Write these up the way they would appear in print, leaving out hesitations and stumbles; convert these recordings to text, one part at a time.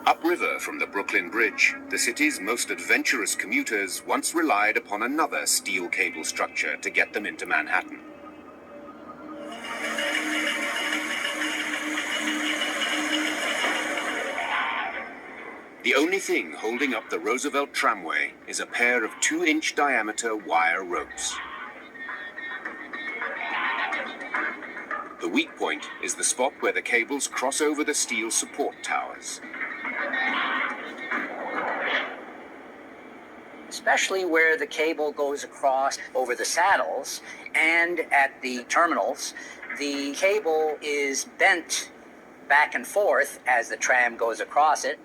Upriver from the Brooklyn Bridge, the city's most adventurous commuters once relied upon another steel cable structure to get them into Manhattan. The only thing holding up the Roosevelt Tramway is a pair of 2-inch diameter wire ropes. The weak point is the spot where the cables cross over the steel support towers. Especially where the cable goes across over the saddles and at the terminals, the cable is bent back and forth as the tram goes across it.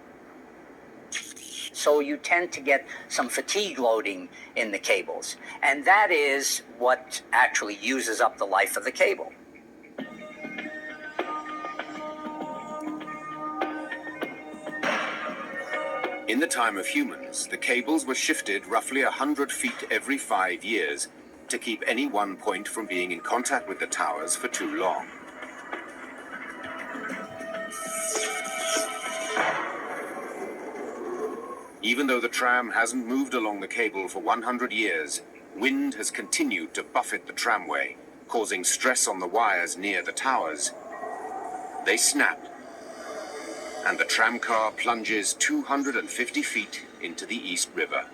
So you tend to get some fatigue loading in the cables, and that is what actually uses up the life of the cable. In the time of humans, the cables were shifted roughly 100 feet every 5 years to keep any one point from being in contact with the towers for too long. Even though the tram hasn't moved along the cable for 100 years, wind has continued to buffet the tramway, causing stress on the wires near the towers. They snap, and the tramcar plunges 250 feet into the East River.